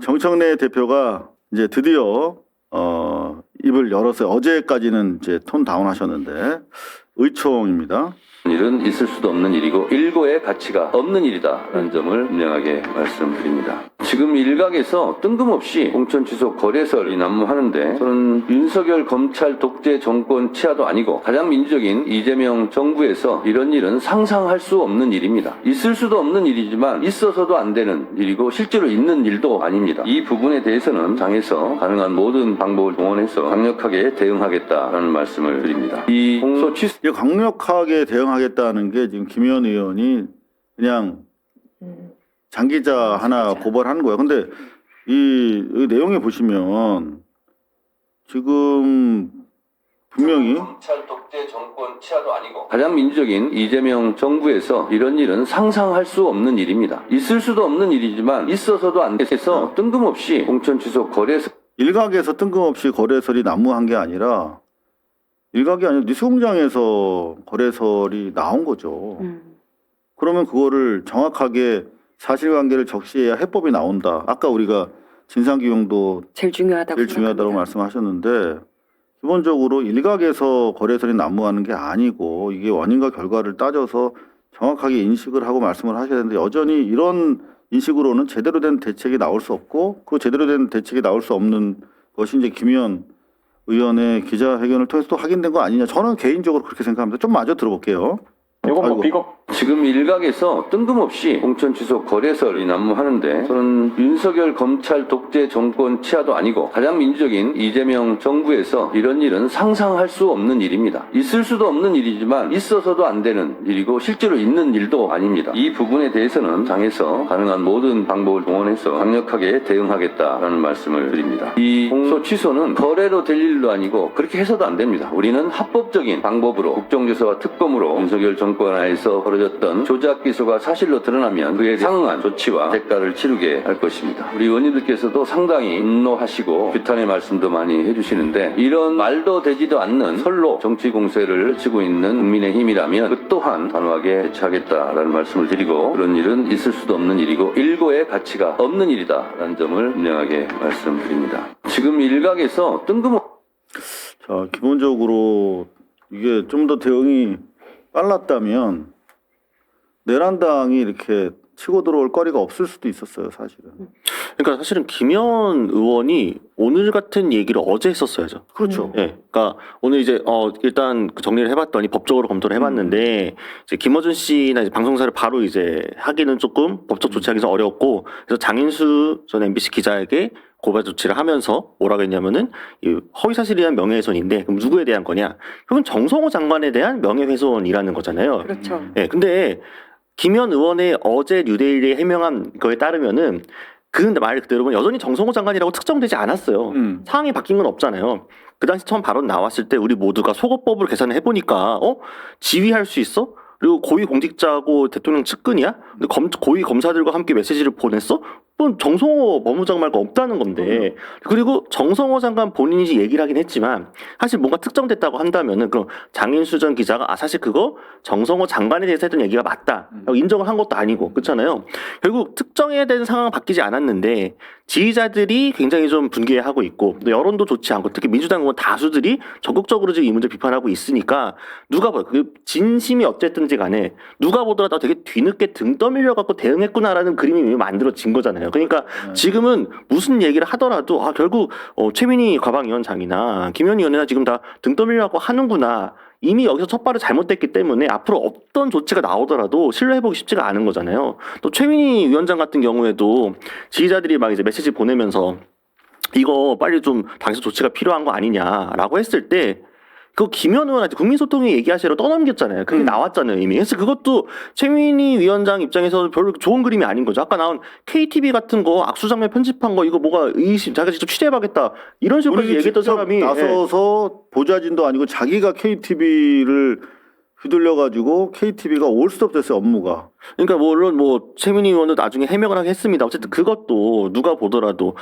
정청래 대표가 이제 드디어 입을 열었어요. 어제까지는 이제 톤 다운하셨는데 의총입니다. 일은 있을 수도 없는 일이고 일고의 가치가 없는 일이다라는 점을 분명하게 말씀드립니다. 지금 일각에서 뜬금없이 공천 취소 거래설이 난무하는데 저는 윤석열 검찰 독재 정권 치하도 아니고 가장 민주적인 이재명 정부에서 이런 일은 상상할 수 없는 일입니다. 있을 수도 없는 일이지만 있어서도 안 되는 일이고 실제로 있는 일도 아닙니다. 이 부분에 대해서는 당에서 가능한 모든 방법을 동원해서 강력하게 대응하겠다라는 말씀을 드립니다. 이 공소 취소 이거 강력하게 대응하겠다는 게 지금 김의원 의원이 그냥 장기자 하나 고발한 거예요. 근데 이 내용에 보시면 지금 분명히 검찰 독재 정권 치하도 아니고 가장 민주적인 이재명 정부에서 이런 일은 상상할 수 없는 일입니다. 있을 수도 없는 일이지만 있어서도 안 돼서 뜬금없이 공천 취소 거래설 일각에서 뜬금없이 거래설이 난무한 게 아니라 일각이 아니라 뉴스공장에서 거래설이 나온 거죠. 그러면 그거를 정확하게 사실관계를 적시해야 해법이 나온다. 아까 우리가 진상규명도 제일 중요하다고 생각합니다. 말씀하셨는데 기본적으로 일각에서 거래설이 난무하는 게 아니고 이게 원인과 결과를 따져서 정확하게 인식을 하고 말씀을 하셔야 되는데 여전히 이런 인식으로는 제대로 된 대책이 나올 수 없고 그 제대로 된 대책이 나올 수 없는 것이 이제 김의원 의원의 기자회견을 통해서 또 확인된 거 아니냐. 저는 개인적으로 그렇게 생각합니다. 좀 마저 들어볼게요. 이건 뭐 비겁. 지금 일각에서 뜬금없이 공천 취소 거래설이 난무하는데 저는 윤석열 검찰 독재 정권 치하도 아니고 가장 민주적인 이재명 정부에서 이런 일은 상상할 수 없는 일입니다. 있을 수도 없는 일이지만 있어서도 안 되는 일이고 실제로 있는 일도 아닙니다. 이 부분에 대해서는 당에서 가능한 모든 방법을 동원해서 강력하게 대응하겠다라는 말씀을 드립니다. 이 공소 취소는 거래로 될 일도 아니고 그렇게 해서도 안 됩니다. 우리는 합법적인 방법으로 국정조사와 특검으로 윤석열 정권 하에서 벌어졌던 조작 기소가 사실로 드러나면 그에 상응한 조치와 대가를 치르게 할 것입니다. 우리 의원님들께서도 상당히 분노하시고 규탄의 말씀도 많이 해주시는데 이런 말도 되지도 않는 설로 정치 공세를 치고 있는 국민의힘이라면 그 또한 단호하게 대처하겠다라는 말씀을 드리고 그런 일은 있을 수도 없는 일이고 일고의 가치가 없는 일이다라는 점을 분명하게 말씀드립니다. 지금 일각에서 뜬금없이 자, 기본적으로 이게 좀 더 대응이 빨랐다면 내란당이 이렇게 치고 들어올 거리가 없을 수도 있었어요, 사실은. 그러니까 사실은 김의원 의원이 오늘 같은 얘기를 어제 했었어야죠. 그렇죠. 예. 그러니까 오늘 이제 일단 정리를 해봤더니 법적으로 검토를 해봤는데 이제 김어준 씨나 이제 방송사를 바로 이제 하기는 조금 법적 조치하기 좀 어렵고 그래서 장인수 전 MBC 기자에게 고발 조치를 하면서 뭐라고 했냐면은 이 허위사실에 대한 명예훼손인데 그럼 누구에 대한 거냐? 그건 정성호 장관에 대한 명예훼손이라는 거잖아요. 그렇죠. 예. 근데 김의원 의원의 어제 뉴데일리에 해명한 거에 따르면은 그 말 그대로 보면 여전히 정성호 장관이라고 특정되지 않았어요. 상황이 바뀐 건 없잖아요. 그 당시 처음 발언 나왔을 때 우리 모두가 소거법으로 계산을 해보니까 지휘할 수 있어? 그리고 고위 공직자고 대통령 측근이야? 근데 고위 검사들과 함께 메시지를 보냈어? 그건 정성호 법무장 말고 없다는 건데. 그리고 정성호 장관 본인이 얘기를 하긴 했지만 사실 뭔가 특정됐다고 한다면은 그럼 장인수 전 기자가 사실 그거 정성호 장관에 대해서 했던 얘기가 맞다 라고 인정을 한 것도 아니고 그렇잖아요. 결국 특정해야 되는 상황은 바뀌지 않았는데 지지자들이 굉장히 좀 분개하고 있고 여론도 좋지 않고 특히 민주당 의원 다수들이 적극적으로 지금 이 문제 비판하고 있으니까 누가 봐요. 그 진심이 어쨌든지 간에 누가 보더라도 되게 뒤늦게 등 떠밀려 갖고 대응했구나라는 그림이 이미 만들어진 거잖아요. 그러니까 지금은 무슨 얘기를 하더라도 결국 최민희 과방위원장이나 김현희 의원이나 지금 다 등 떠밀려 갖고 하는구나. 이미 여기서 첫 발을 잘못됐기 때문에 앞으로 어떤 조치가 나오더라도 신뢰해보기 쉽지가 않은 거잖아요. 또 최민희 위원장 같은 경우에도 지지자들이 막 이제 메시지 보내면서 이거 빨리 좀 당에서 조치가 필요한 거 아니냐라고 했을 때 그 김현 의원한테 국민소통위 얘기하시러 떠넘겼잖아요. 그게 나왔잖아요 이미. 그래서 그것도 최민희 위원장 입장에서 별로 좋은 그림이 아닌 거죠. 아까 나온 KTV 같은 거 악수장면 편집한 거 이거 뭐가 의심 자기가 직접 취재해봐겠다 이런 식으로까지 얘기했던 사람이 나서서 보좌진도 아니고 자기가 KTV를 휘둘려가지고 KTV가 올 수도 없었어요 업무가. 그러니까 물론 최민희 의원도 나중에 해명을 하긴 했습니다. 어쨌든 그것도 누가 보더라도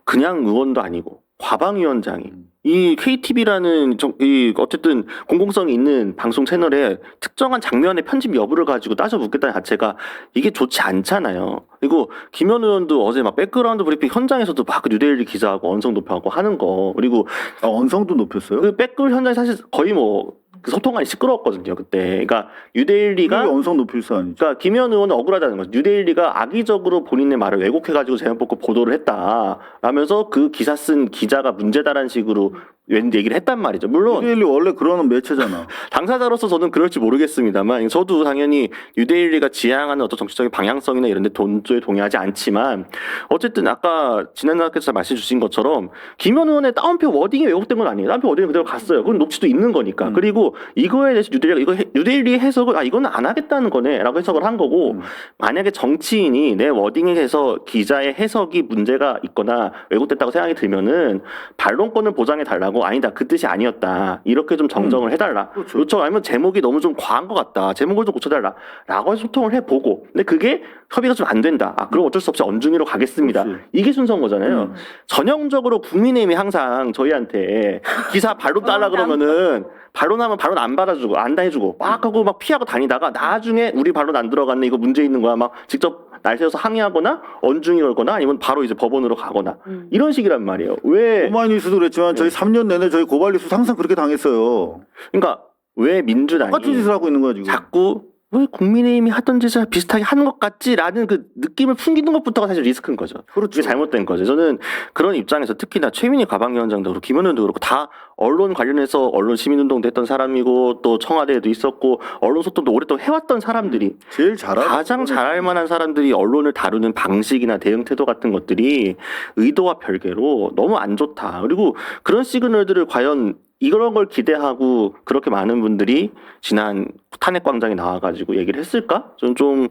그냥 의원도 아니고 과방위원장이 이 KTV라는 이 어쨌든 공공성이 있는 방송 채널에 특정한 장면의 편집 여부를 가지고 따져 묻겠다는 자체가 이게 좋지 않잖아요. 그리고 김현 의원도 어제 막 백그라운드 브리핑 현장에서도 막 그 뉴데일리 기자하고 언성 높여하고 하는 거, 그리고 언성도 높였어요? 그 백그 현장이 사실 거의 뭐 그 소통관이 시끄러웠거든요 그때. 그러니까 뉴데일리가 그게 언성 높일 수 아니죠. 그러니까 김현 의원은 억울하다는 거죠. 뉴데일리가 악의적으로 본인의 말을 왜곡해가지고 제목 뽑고 보도를 했다라면서 그 기사 쓴 기자가 문제다라는 식으로 웬 얘기를 했단 말이죠. 물론 뉴데일리 원래 그런 매체잖아. 당사자로서 저는 그럴지 모르겠습니다만 저도 당연히 뉴데일리가 지향하는 어떤 정치적인 방향성이나 이런 데 돈조에 동의하지 않지만 어쨌든 아까 진행자께서 말씀 주신 것처럼 김현 의원의 따옴표 워딩이 왜곡된 건 아니에요. 따옴표 워딩이 그대로 갔어요. 그건 녹취도 있는 거니까. 그리고 이거에 대해서 뉴데일리 해석을 이거는 안 하겠다는 거네라고 해석을 한 거고 만약에 정치인이 내 워딩에서 기자의 해석이 문제가 있거나 왜곡됐다고 생각이 들면은 반론권을 보장해 달라고 아니다 그 뜻이 아니었다 이렇게 좀 정정을 해달라. 그렇죠. 요청 아니면 제목이 너무 좀 과한 것 같다. 제목을 좀 고쳐달라라고 해서 소통을 해보고 근데 그게 협의가 좀 안 된다. 그럼 어쩔 수 없이 언중위로 가겠습니다. 그렇지. 이게 순서인 거잖아요. 전형적으로 국민의힘이 항상 저희한테 기사 반론 달라 그러면은 반론하면 반론 안 받아주고 안 해주고 막 하고 막 피하고 다니다가 나중에 우리 반론 안 들어갔네 이거 문제 있는 거야 막 직접 날 세워서 항의하거나 언중이 걸거나 아니면 바로 이제 법원으로 가거나 이런 식이란 말이에요. 왜? 오마이뉴스도 그랬지만 저희 3년 내내 저희 고발 뉴스 항상 그렇게 당했어요. 그러니까 왜 민주당이 똑같은 짓을 하고 있는 거야 지금. 자꾸 왜 국민의힘이 하던 짓을 비슷하게 하는 것 같지라는 그 느낌을 풍기는 것부터가 사실 리스크인 거죠. 그게 잘못된 거죠. 저는 그런 입장에서 특히나 최민희 가방위원장도 그렇고 김현 의원도 그렇고 다 언론 관련해서 언론 시민운동도 했던 사람이고 또 청와대에도 있었고 언론 소통도 오랫동안 해왔던 사람들이 제일 잘하는 가장 잘할 만한 사람들이 언론을 다루는 방식이나 대응 태도 같은 것들이 의도와 별개로 너무 안 좋다. 그리고 그런 시그널들을 과연 이런 걸 기대하고 그렇게 많은 분들이 지난 탄핵광장에 나와가지고 얘기를 했을까? 저는 좀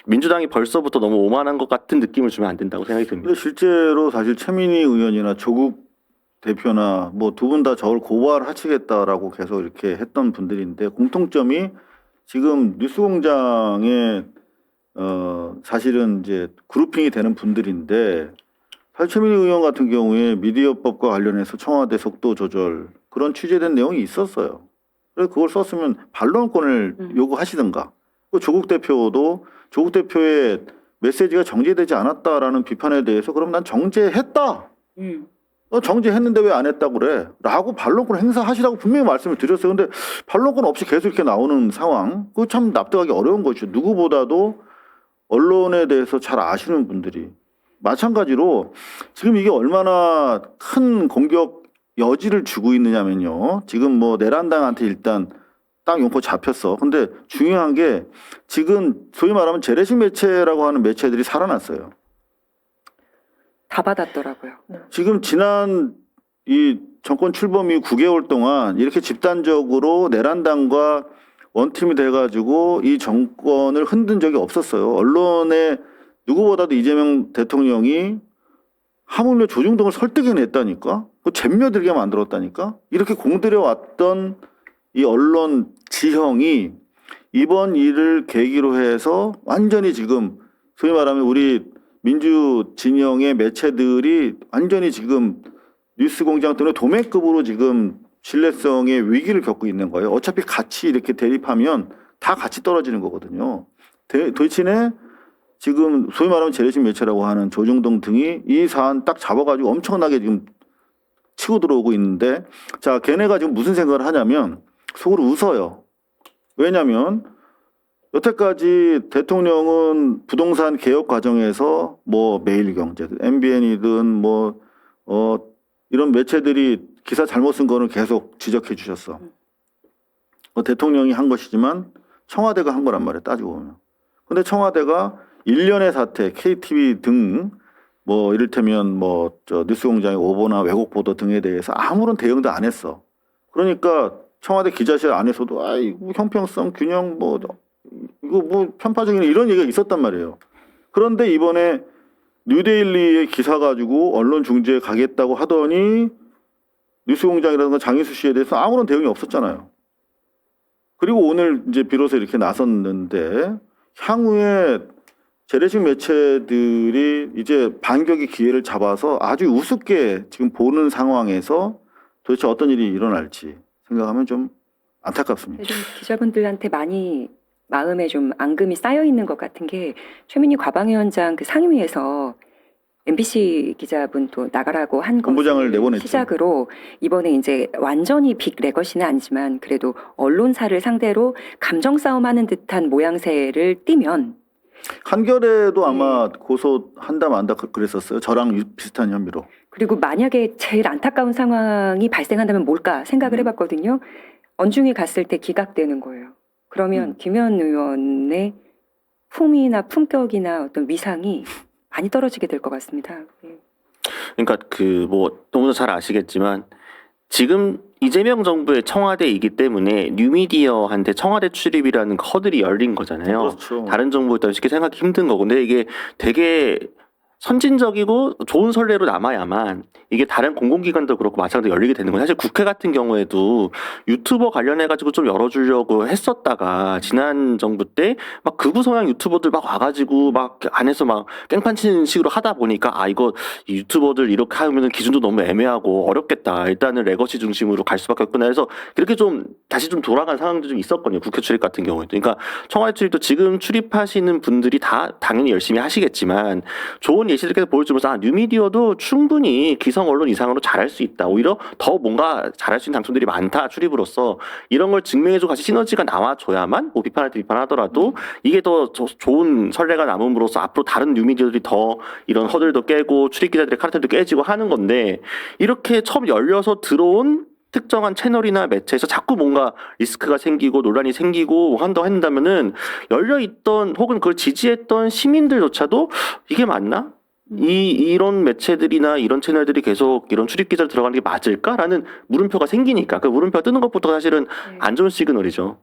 민주당이 벌써부터 너무 오만한 것 같은 느낌을 주면 안 된다고 생각이 듭니다. 근데 실제로 사실 최민희 의원이나 조국 대표나 뭐 두 분 다 저를 고발하시겠다라고 계속 이렇게 했던 분들인데 공통점이 지금 뉴스공장에 사실은 이제 그룹핑이 되는 분들인데 사실 최민희 의원 같은 경우에 미디어법과 관련해서 청와대 속도 조절 그런 취재된 내용이 있었어요. 그래서 그걸 썼으면 반론권을 요구하시든가. 조국 대표도 조국 대표의 메시지가 정제되지 않았다라는 비판에 대해서 그럼 난 정제했다. 너 정제했는데 왜 안 했다고 그래? 라고 반론권 행사하시라고 분명히 말씀을 드렸어요. 근데 반론권 없이 계속 이렇게 나오는 상황. 그거 참 납득하기 어려운 것이죠. 누구보다도 언론에 대해서 잘 아시는 분들이. 마찬가지로 지금 이게 얼마나 큰 공격 여지를 주고 있느냐면요. 지금 뭐 내란당한테 일단 딱 용포 잡혔어. 근데 중요한 게 지금 소위 말하면 재래식 매체라고 하는 매체들이 살아났어요. 다 받았더라고요. 지금 지난 이 정권 출범 이후 9개월 동안 이렇게 집단적으로 내란당과 원팀이 돼가지고 이 정권을 흔든 적이 없었어요. 언론에 누구보다도 이재명 대통령이 하물며 조중동을 설득해냈다니까? 그 잼며들게 만들었다니까? 이렇게 공들여왔던 이 언론 지형이 이번 일을 계기로 해서 완전히 지금 소위 말하면 우리 민주 진영의 매체들이 완전히 지금 뉴스공장 때문에 도매급으로 지금 신뢰성의 위기를 겪고 있는 거예요. 어차피 같이 이렇게 대립하면 다 같이 떨어지는 거거든요. 대신에 지금 소위 말하면 재래식 매체라고 하는 조중동 등이 이 사안 딱 잡아가지고 엄청나게 지금 치고 들어오고 있는데 자 걔네가 지금 무슨 생각을 하냐면 속으로 웃어요. 왜냐하면 여태까지 대통령은 부동산 개혁 과정에서 뭐 매일경제든 MBN이든 뭐 이런 매체들이 기사 잘못 쓴 거는 계속 지적해 주셨어. 대통령이 한 것이지만 청와대가 한 거란 말이에요. 따지고 보면. 근데 청와대가 일련의 사태, KTV 등 뭐 이를테면 뭐 저 뉴스공장의 오보나 왜곡 보도 등에 대해서 아무런 대응도 안 했어. 그러니까 청와대 기자실 안에서도 아이고 형평성 균형 뭐 이거 뭐 편파적인 이런 얘기가 있었단 말이에요. 그런데 이번에 뉴데일리의 기사 가지고 언론 중재에 가겠다고 하더니 뉴스공장이라든가 장희수 씨에 대해서 아무런 대응이 없었잖아요. 그리고 오늘 이제 비로소 이렇게 나섰는데 향후에 재래식 매체들이 이제 반격의 기회를 잡아서 아주 우습게 지금 보는 상황에서 도대체 어떤 일이 일어날지 생각하면 좀 안타깝습니다. 좀 기자분들한테 많이 마음에 좀 앙금이 쌓여 있는 것 같은 게 최민희 과방위원장 그 상임위에서 MBC 기자분 또 나가라고 한 본부장을 것을 내보냈죠. 시작으로 이번에 이제 완전히 빅 레거시는 아니지만 그래도 언론사를 상대로 감정 싸움하는 듯한 모양새를 띠면 한겨레도 아마 고소한다 만다 그랬었어요. 저랑 비슷한 혐의로. 그리고 만약에 제일 안타까운 상황이 발생한다면 뭘까 생각을 해봤거든요. 언중이 갔을 때 기각되는 거예요. 그러면 김현 의원의 품위나 품격이나 어떤 위상이 많이 떨어지게 될 것 같습니다. 예. 그러니까 그 뭐 너무나 잘 아시겠지만 지금 이재명 정부의 청와대이기 때문에 뉴미디어한테 청와대 출입이라는 허들이 열린 거잖아요. 그렇죠. 다른 정부였다면 쉽게 생각하기 힘든 거고. 근데 이게 되게 선진적이고 좋은 선례로 남아야만 이게 다른 공공기관도 그렇고 마찬가지로 열리게 되는 거예요. 사실 국회 같은 경우에도 유튜버 관련해가지고 좀 열어주려고 했었다가 지난 정부 때 막 극우 성향 유튜버들 막 와가지고 막 안에서 막 깽판 치는 식으로 하다 보니까 아 이거 이 유튜버들 이렇게 하면은 기준도 너무 애매하고 어렵겠다. 일단은 레거시 중심으로 갈 수밖에 없구나 해서 그렇게 좀 다시 좀 돌아간 상황도 좀 있었거든요. 국회 출입 같은 경우에도. 그러니까 청와대 출입도 지금 출입하시는 분들이 다 당연히 열심히 하시겠지만 좋은 예시들께서 보여주면서 아, 뉴미디어도 충분히 기성 언론 이상으로 잘할 수 있다. 오히려 더 뭔가 잘할 수 있는 당첨들이 많다. 출입으로서 이런 걸 증명해주고 같이 시너지가 나와줘야만 뭐 비판할 때 비판하더라도 이게 더 좋은 선례가 남음으로써 앞으로 다른 뉴미디어들이 더 이런 허들도 깨고 출입 기자들의 카르텔도 깨지고 하는 건데 이렇게 처음 열려서 들어온 특정한 채널이나 매체에서 자꾸 뭔가 리스크가 생기고 논란이 생기고 한다면은 열려있던 혹은 그걸 지지했던 시민들조차도 이게 맞나? 이런 매체들이나 이런 채널들이 계속 이런 출입 기자를 들어가는 게 맞을까라는 물음표가 생기니까 그 물음표가 뜨는 것부터 사실은 안 좋은 시그널이죠.